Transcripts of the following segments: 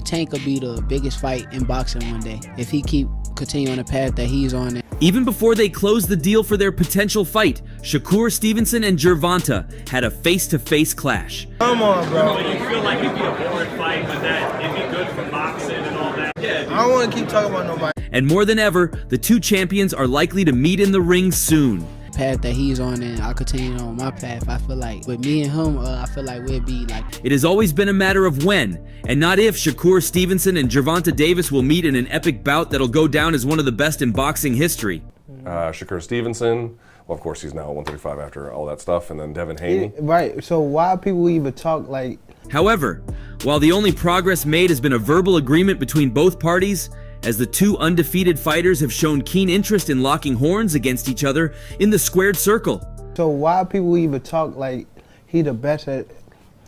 Tank will be the biggest fight in boxing one day if he continue on the path that he's on. Even before they closed the deal for their potential fight, Shakur, Stevenson, and Gervonta had a face-to-face clash. Come on, bro. Do you feel like it'd be a boring fight, but that it'd be good for boxing and all that? Yeah, dude. I don't want to keep talking about nobody. And more than ever, the two champions are likely to meet in the ring soon. Path that he's on, and I'll continue on my path. I feel like with me and him, I feel like we'll be like. It has always been a matter of when, and not if, Shakur Stevenson and Gervonta Davis will meet in an epic bout that'll go down as one of the best in boxing history. Shakur Stevenson, well, of course, he's now at 135 after all that stuff, and then Devin Haney. Right, so why people even talk like... However, while the only progress made has been a verbal agreement between both parties, as the two undefeated fighters have shown keen interest in locking horns against each other in the squared circle. So why people even talk like he the best at...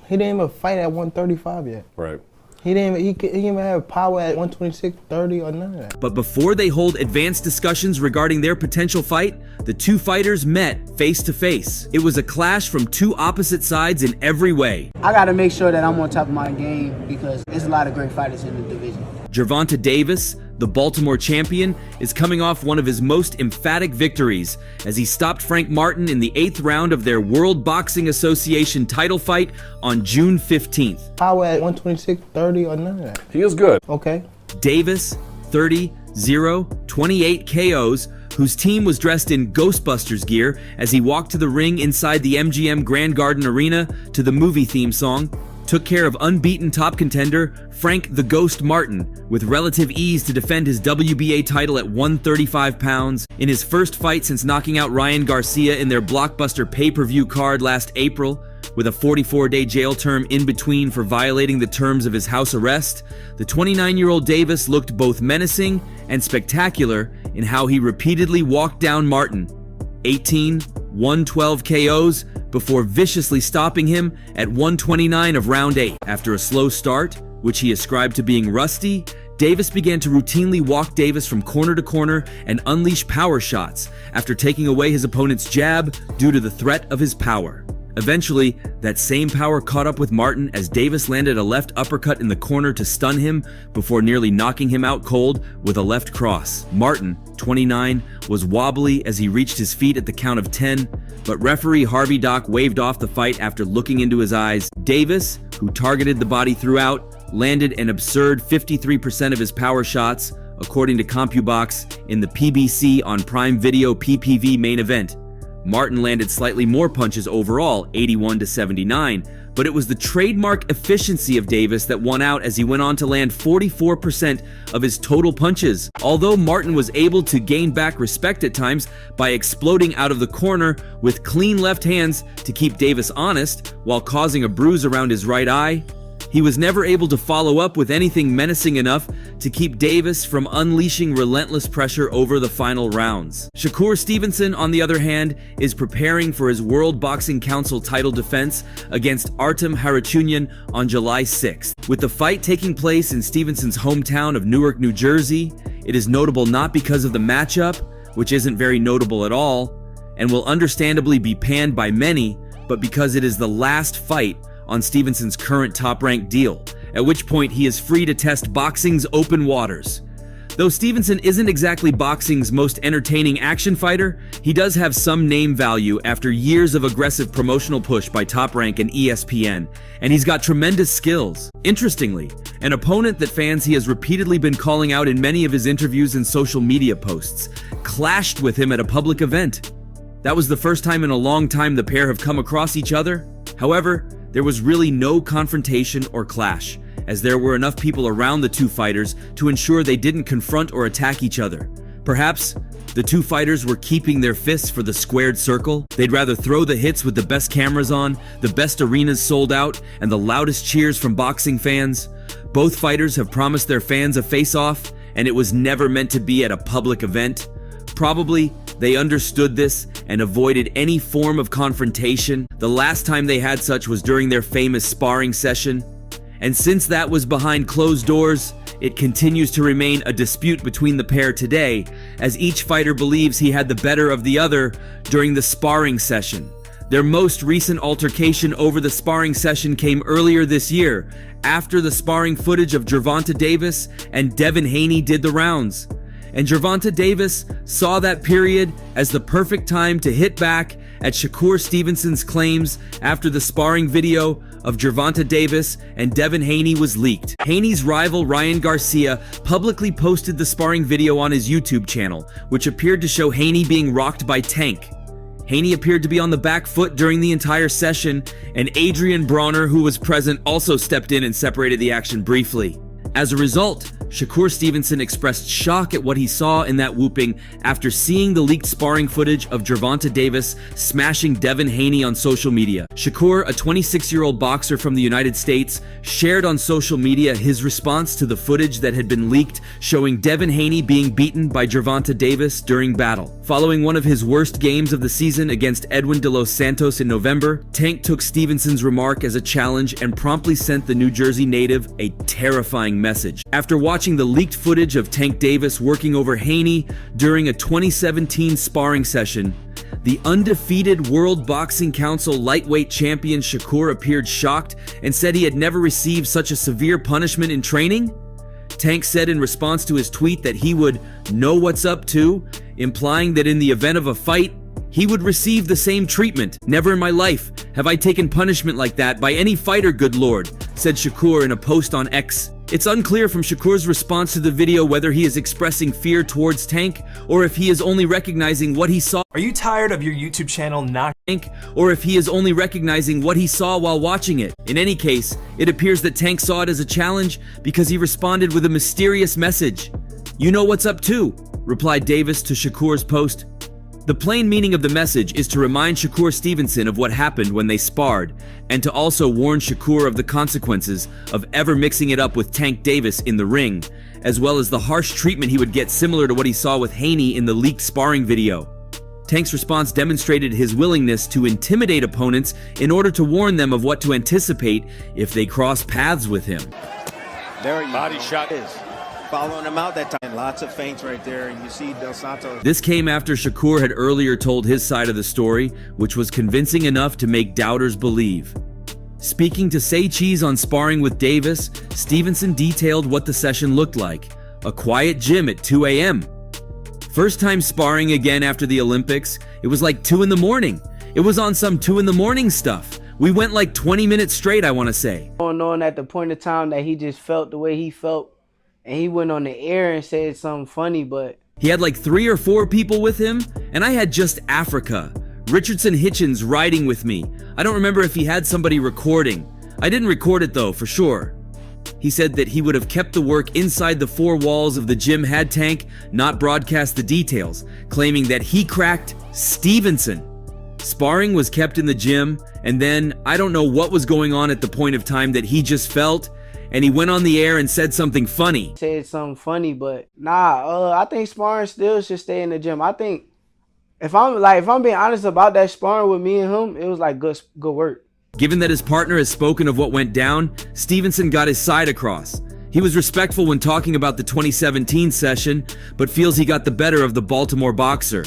He didn't even fight at 135 yet. Right. He didn't even have power at 126, 30, or none of that. But before they hold advanced discussions regarding their potential fight, the two fighters met face to face. It was a clash from two opposite sides in every way. I gotta make sure that I'm on top of my game because there's a lot of great fighters in the division. Gervonta Davis, the Baltimore champion, is coming off one of his most emphatic victories as he stopped Frank Martin in the 8th round of their World Boxing Association title fight on June 15th. Power at 126, 30, or none of that. He is good. Okay. Davis, 30-0, 28 KOs, whose team was dressed in Ghostbusters gear as he walked to the ring inside the MGM Grand Garden Arena to the movie theme song, took care of unbeaten top contender Frank the Ghost Martin with relative ease to defend his WBA title at 135 pounds in his first fight since knocking out Ryan Garcia in their blockbuster pay-per-view card last April. With a 44-day jail term in between for violating the terms of his house arrest, the 29-year-old Davis looked both menacing and spectacular in how he repeatedly walked down Martin. 18, 112 KOs before viciously stopping him at 129 of round 8. After a slow start, which he ascribed to being rusty, Davis began to routinely walk Davis from corner to corner and unleash power shots after taking away his opponent's jab due to the threat of his power. Eventually, that same power caught up with Martin as Davis landed a left uppercut in the corner to stun him before nearly knocking him out cold with a left cross. Martin, 29, was wobbly as he reached his feet at the count of 10, but referee Harvey Dock waved off the fight after looking into his eyes. Davis, who targeted the body throughout, landed an absurd 53% of his power shots, according to CompuBox, in the PBC on Prime Video PPV main event. Martin landed slightly more punches overall, 81-79, but it was the trademark efficiency of Davis that won out as he went on to land 44% of his total punches. Although Martin was able to gain back respect at times by exploding out of the corner with clean left hands to keep Davis honest while causing a bruise around his right eye, he was never able to follow up with anything menacing enough to keep Davis from unleashing relentless pressure over the final rounds. Shakur Stevenson, on the other hand, is preparing for his World Boxing Council title defense against Harutyunyan on July 6th. With the fight taking place in Stevenson's hometown of Newark, New Jersey, it is notable not because of the matchup, which isn't very notable at all, and will understandably be panned by many, but because it is the last fight on Stevenson's current top-ranked deal, at which point he is free to test boxing's open waters. Though Stevenson isn't exactly boxing's most entertaining action fighter, he does have some name value after years of aggressive promotional push by Top Rank and ESPN, and he's got tremendous skills. Interestingly, an opponent that fans he has repeatedly been calling out in many of his interviews and social media posts clashed with him at a public event. That was the first time in a long time the pair have come across each other. However, there was really no confrontation or clash, as there were enough people around the two fighters to ensure they didn't confront or attack each other. Perhaps the two fighters were keeping their fists for the squared circle. They'd rather throw the hits with the best cameras on, the best arenas sold out, and the loudest cheers from boxing fans. Both fighters have promised their fans a face-off, and it was never meant to be at a public event. Probably they understood this and avoided any form of confrontation. The last time they had such was during their famous sparring session. And since that was behind closed doors, it continues to remain a dispute between the pair today, as each fighter believes he had the better of the other during the sparring session. Their most recent altercation over the sparring session came earlier this year, after the sparring footage of Gervonta Davis and Devin Haney did the rounds. And Gervonta Davis saw that period as the perfect time to hit back at Shakur Stevenson's claims after the sparring video of Gervonta Davis and Devin Haney was leaked. Haney's rival Ryan Garcia publicly posted the sparring video on his YouTube channel, which appeared to show Haney being rocked by Tank. Haney appeared to be on the back foot during the entire session, and Adrian Bronner, who was present, also stepped in and separated the action briefly. As a result, Shakur Stevenson expressed shock at what he saw in that whooping after seeing the leaked sparring footage of Gervonta Davis smashing Devin Haney on social media. Shakur, a 26-year-old boxer from the United States, shared on social media his response to the footage that had been leaked showing Devin Haney being beaten by Gervonta Davis during battle. Following one of his worst games of the season against Edwin de los Santos in November, Tank took Stevenson's remark as a challenge and promptly sent the New Jersey native a terrifying message. After watching the leaked footage of Tank Davis working over Haney during a 2017 sparring session, the undefeated World Boxing Council lightweight champion Shakur appeared shocked and said he had never received such a severe punishment in training. Tank said in response to his tweet that he would know what's up too, implying that in the event of a fight, he would receive the same treatment. "Never in my life have I taken punishment like that by any fighter, good lord," said Shakur in a post on X. It's unclear from Shakur's response to the video whether he is expressing fear towards Tank or if he is only recognizing what he saw. Are you tired of your YouTube channel not Tank, or if he is only recognizing what he saw while watching it. In any case, it appears that Tank saw it as a challenge because he responded with a mysterious message. "You know what's up too," replied Davis to Shakur's post. The plain meaning of the message is to remind Shakur Stevenson of what happened when they sparred, and to also warn Shakur of the consequences of ever mixing it up with Tank Davis in the ring, as well as the harsh treatment he would get similar to what he saw with Haney in the leaked sparring video. Tank's response demonstrated his willingness to intimidate opponents in order to warn them of what to anticipate if they cross paths with him. There you body shot is. Following him out that time. Lots of feints right there, and you see Del Santos. This came after Shakur had earlier told his side of the story, which was convincing enough to make doubters believe. Speaking to Say Cheese on Sparring with Davis, Stevenson detailed what the session looked like. A quiet gym at 2 a.m. First time sparring again after the Olympics, it was like 2 in the morning. It was on some 2 in the morning stuff. We went like 20 minutes straight, I want to say. Knowing at the point of time that he just felt the way he felt, and he went on the air and said something funny, but he had like 3 or 4 people with him, and I had just Africa. Richardson Hitchens riding with me. I don't remember if he had somebody recording. I didn't record it though, for sure. He said that he would have kept the work inside the 4 walls of the gym had Tank not broadcast the details, claiming that he cracked Stevenson. Sparring was kept in the gym, and then I don't know what was going on at the point of time that he just felt, and he went on the air and said something funny. Said something funny, but nah, I think sparring still should stay in the gym. I think if I'm being honest about that sparring with me and him, it was like good work. Given that his partner has spoken of what went down, Stevenson got his side across. He was respectful when talking about the 2017 session, but feels he got the better of the Baltimore boxer.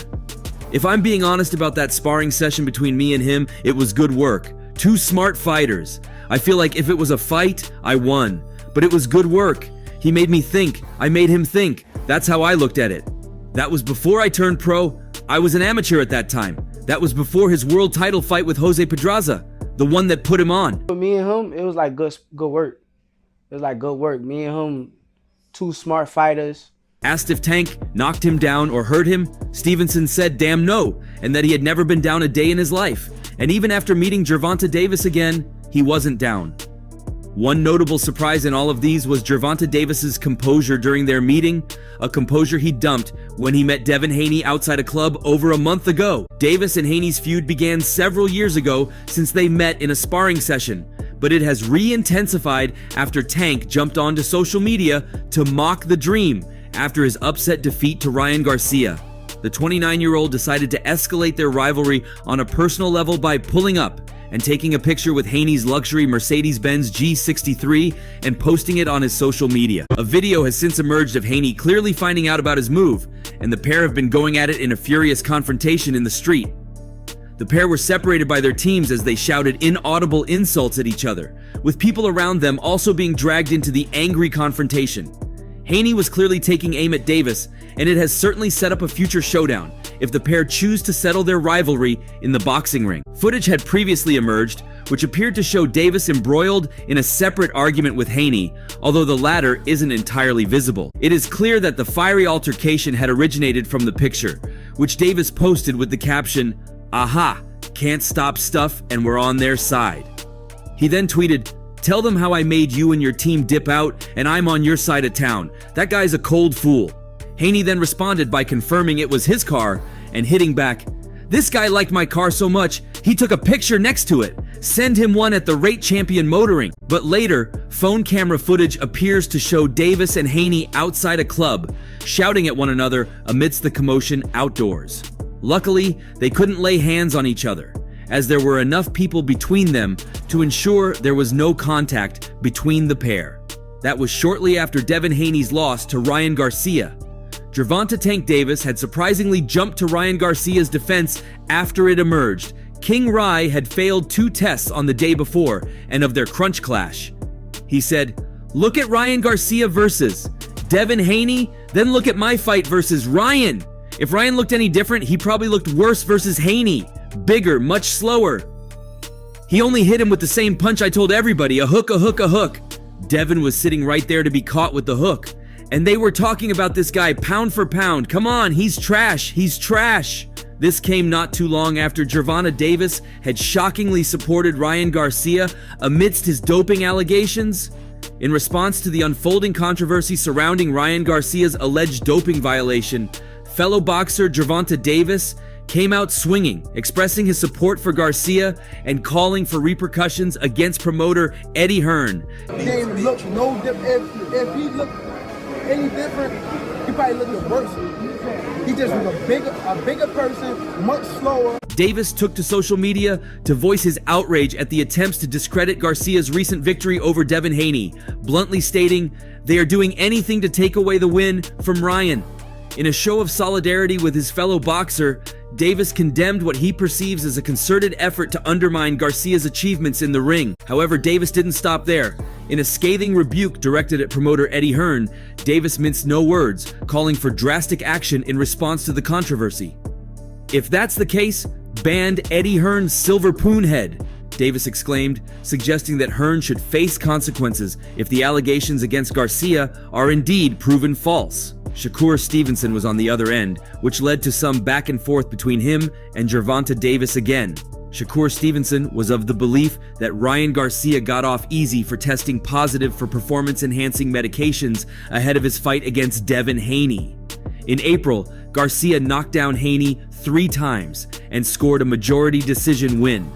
If I'm being honest about that sparring session between me and him, it was good work. 2 smart fighters. I feel like if it was a fight, I won. But it was good work. He made me think. I made him think. That's how I looked at it. That was before I turned pro. I was an amateur at that time. That was before his world title fight with Jose Pedraza, the one that put him on. For me and him, it was like good work. It was like good work. Me and him, 2 smart fighters. Asked if Tank knocked him down or hurt him, Stevenson said damn no, and that he had never been down a day in his life. And even after meeting Gervonta Davis again, he wasn't down. One notable surprise in all of these was Gervonta Davis's composure during their meeting, a composure he dumped when he met Devin Haney outside a club over a month ago. Davis and Haney's feud began several years ago since they met in a sparring session, but it has re-intensified after Tank jumped onto social media to mock the dream after his upset defeat to Ryan Garcia. The 29-year-old decided to escalate their rivalry on a personal level by pulling up and taking a picture with Haney's luxury Mercedes-Benz G63 and posting it on his social media. A video has since emerged of Haney clearly finding out about his move, and the pair have been going at it in a furious confrontation in the street. The pair were separated by their teams as they shouted inaudible insults at each other, with people around them also being dragged into the angry confrontation. Haney was clearly taking aim at Davis, and it has certainly set up a future showdown if the pair choose to settle their rivalry in the boxing ring. Footage had previously emerged, which appeared to show Davis embroiled in a separate argument with Haney, although the latter isn't entirely visible. It is clear that the fiery altercation had originated from the picture, which Davis posted with the caption, "Aha, can't stop stuff and we're on their side." He then tweeted, "Tell them how I made you and your team dip out and I'm on your side of town. That guy's a cold fool." Haney then responded by confirming it was his car and hitting back, "This guy liked my car so much, he took a picture next to it. Send him one at the Rate Champion Motoring." But later, phone camera footage appears to show Davis and Haney outside a club, shouting at one another amidst the commotion outdoors. Luckily, they couldn't lay hands on each other, as there were enough people between them to ensure there was no contact between the pair. That was shortly after Devin Haney's loss to Ryan Garcia. Gervonta Tank Davis had surprisingly jumped to Ryan Garcia's defense after it emerged. King Rye had failed 2 tests on the day before and of their crunch clash. He said, "Look at Ryan Garcia versus Devin Haney, then look at my fight versus Ryan. If Ryan looked any different, he probably looked worse versus Haney. Bigger, much slower. He only hit him with the same punch I told everybody, a hook, a hook, a hook." Devin was sitting right there to be caught with the hook. And they were talking about this guy pound for pound. Come on, he's trash, he's trash. This came not too long after Gervonta Davis had shockingly supported Ryan Garcia amidst his doping allegations. In response to the unfolding controversy surrounding Ryan Garcia's alleged doping violation, fellow boxer Gervonta Davis came out swinging, expressing his support for Garcia and calling for repercussions against promoter Eddie Hearn. He didn't look no different. If he looked any different, he probably looked worse. He just was a bigger person, much slower. Davis took to social media to voice his outrage at the attempts to discredit Garcia's recent victory over Devin Haney, bluntly stating, "They are doing anything to take away the win from Ryan." In a show of solidarity with his fellow boxer, Davis condemned what he perceives as a concerted effort to undermine Garcia's achievements in the ring. However, Davis didn't stop there. In a scathing rebuke directed at promoter Eddie Hearn, Davis minced no words, calling for drastic action in response to the controversy. "If that's the case, ban Eddie Hearn's silver poon head," Davis exclaimed, suggesting that Hearn should face consequences if the allegations against Garcia are indeed proven false. Shakur Stevenson was on the other end, which led to some back and forth between him and Gervonta Davis again. Shakur Stevenson was of the belief that Ryan Garcia got off easy for testing positive for performance-enhancing medications ahead of his fight against Devin Haney. In April, Garcia knocked down Haney 3 times and scored a majority decision win.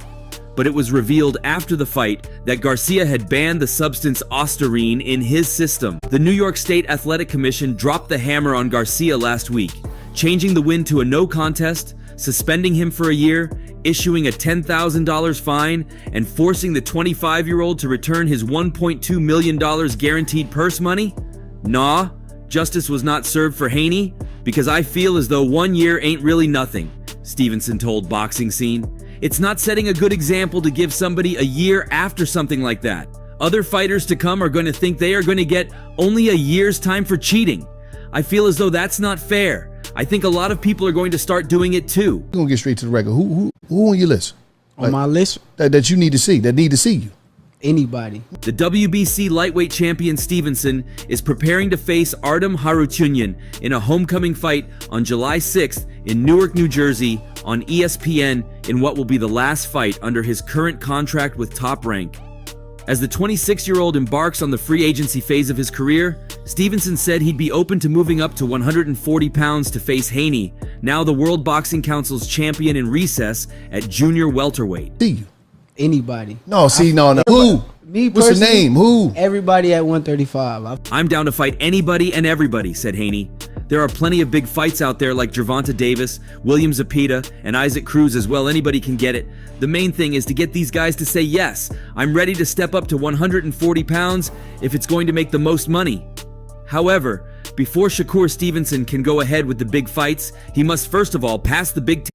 But it was revealed after the fight that Garcia had banned the substance Ostarine in his system. The New York State Athletic Commission dropped the hammer on Garcia last week, changing the win to a no contest, suspending him for a year, issuing a $10,000 fine, and forcing the 25-year-old to return his $1.2 million guaranteed purse money? Nah, justice was not served for Haney, because I feel as though 1 year ain't really nothing, Stevenson told Boxing Scene. It's not setting a good example to give somebody a year after something like that. Other fighters to come are going to think they are going to get only a year's time for cheating. I feel as though that's not fair. I think a lot of people are going to start doing it too. We're going to get straight to the record. Who on your list? On my list? That you need to see, that need to see you. Anybody. The WBC lightweight champion Stevenson is preparing to face Harutyunyan in a homecoming fight on July 6th in Newark, New Jersey on ESPN in what will be the last fight under his current contract with Top Rank. As the 26-year-old embarks on the free agency phase of his career, Stevenson said he'd be open to moving up to 140 pounds to face Haney, now the World Boxing Council's champion in recess at junior welterweight. See you. Anybody. No, see, no. Who? Me What's the name? Who? Everybody at 135. I'm down to fight anybody and everybody, said Haney. There are plenty of big fights out there like Gervonta Davis, William Zepeda, and Isaac Cruz as well. Anybody can get it. The main thing is to get these guys to say yes. I'm ready to step up to 140 pounds if it's going to make the most money. However, before Shakur Stevenson can go ahead with the big fights, he must first of all pass the big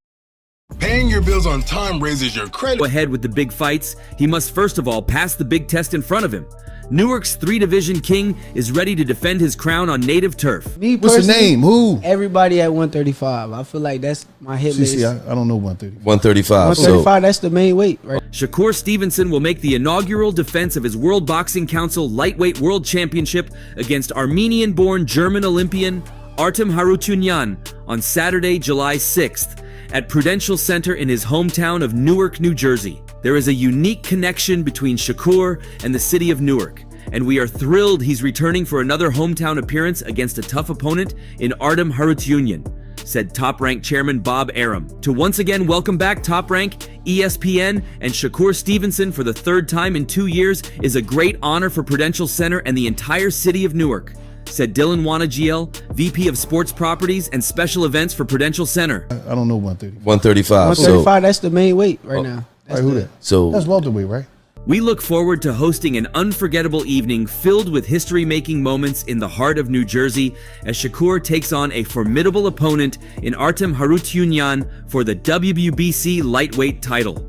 Paying your bills on time raises your credit. Go ahead with the big fights, he must first of all pass the big test in front of him. Newark's 3-division king is ready to defend his crown on native turf. Me What's the personally, name? Who? Everybody at 135. I feel like that's my hit list. See, I don't know 130. 135. 135, that's the main weight, right? Shakur Stevenson will make the inaugural defense of his World Boxing Council Lightweight World Championship against Armenian-born German Olympian Artem Harutyunyan on Saturday, July 6th at Prudential Center in his hometown of Newark, New Jersey. There is a unique connection between Shakur and the city of Newark, and we are thrilled he's returning for another hometown appearance against a tough opponent in Artem Harutyunyan, said Top Rank Chairman Bob Arum. To once again welcome back Top Rank, ESPN, and Shakur Stevenson for the third time in 2 years is a great honor for Prudential Center and the entire city of Newark, said Dylan Wanagiel, VP of Sports Properties and Special Events for Prudential Center. I don't know 130. 135. 135, that's the main weight right now. All right, who that? So That's welterweight, right? We look forward to hosting an unforgettable evening filled with history-making moments in the heart of New Jersey as Shakur takes on a formidable opponent in Artem Harutyunyan for the WBC lightweight title.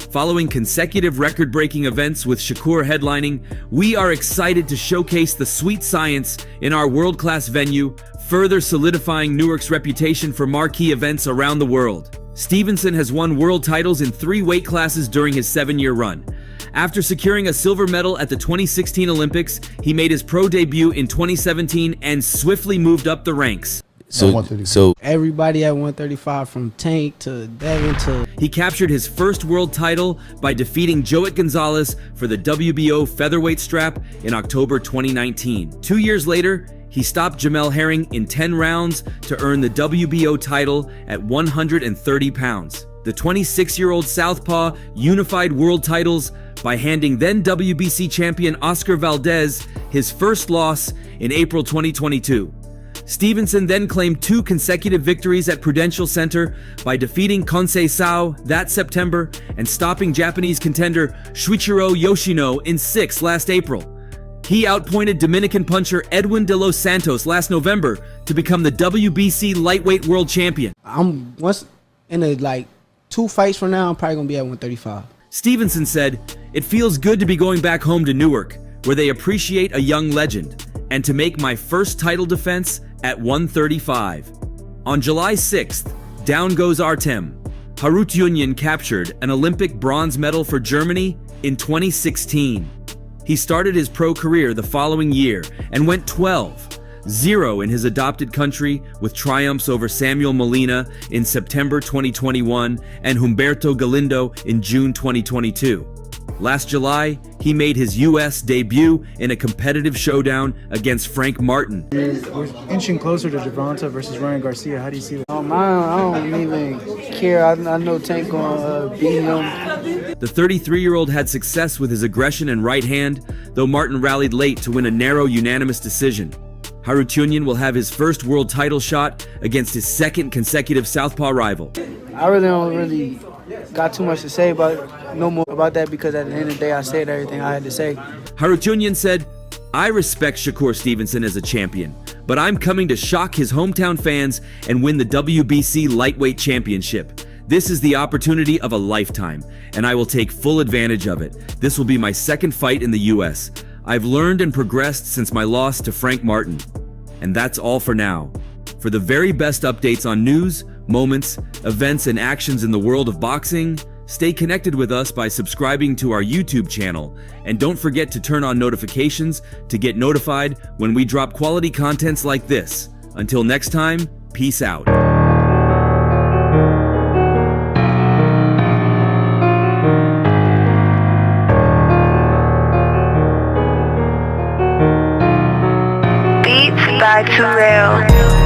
Following consecutive record-breaking events with Shakur headlining, we are excited to showcase the sweet science in our world-class venue, further solidifying Newark's reputation for marquee events around the world. Stevenson has won world titles in 3 weight classes during his 7-year run. After securing a silver medal at the 2016 Olympics, he made his pro debut in 2017 and swiftly moved up the ranks. So Everybody at 135 from Tank to Devin to... He captured his first world title by defeating Joet Gonzalez for the WBO featherweight strap in October 2019. 2 years later, he stopped Jamel Herring in 10 rounds to earn the WBO title at 130 pounds. The 26-year-old Southpaw unified world titles by handing then WBC champion Oscar Valdez his first loss in April 2022. Stevenson then claimed 2 consecutive victories at Prudential Center by defeating Konsei Sao that September and stopping Japanese contender Shuichiro Yoshino in 6 last April. He outpointed Dominican puncher Edwin de los Santos last November to become the WBC lightweight world champion. I'm once in a 2 fights from now, I'm probably gonna be at 135. Stevenson said, "It feels good to be going back home to Newark, where they appreciate a young legend, and to make my first title defense at 135. On July 6th, down goes Artem. Harutyunyan captured an Olympic bronze medal for Germany in 2016. He started his pro career the following year and went 12-0 in his adopted country with triumphs over Samuel Molina in September 2021 and Humberto Galindo in June 2022. Last July, he made his U.S. debut in a competitive showdown against Frank Martin. We're inching closer to Gervonta versus Ryan Garcia. How do you see that? I don't even care. I know Tank gonna beat him. The 33-year-old had success with his aggression and right hand, though Martin rallied late to win a narrow unanimous decision. Harutyunyan will have his first world title shot against his 2nd consecutive southpaw rival. I really don't got too much to say no more about that because at the end of the day, I said everything I had to say. Harutyunyan said, "I respect Shakur Stevenson as a champion, but I'm coming to shock his hometown fans and win the WBC lightweight championship. This is the opportunity of a lifetime, and I will take full advantage of it. This will be my 2nd fight in the US. I've learned and progressed since my loss to Frank Martin. And that's all for now. For the very best updates on news, moments, events, and actions in the world of boxing, stay connected with us by subscribing to our YouTube channel. And don't forget to turn on notifications to get notified when we drop quality contents like this. Until next time, peace out." Beats by Too Real.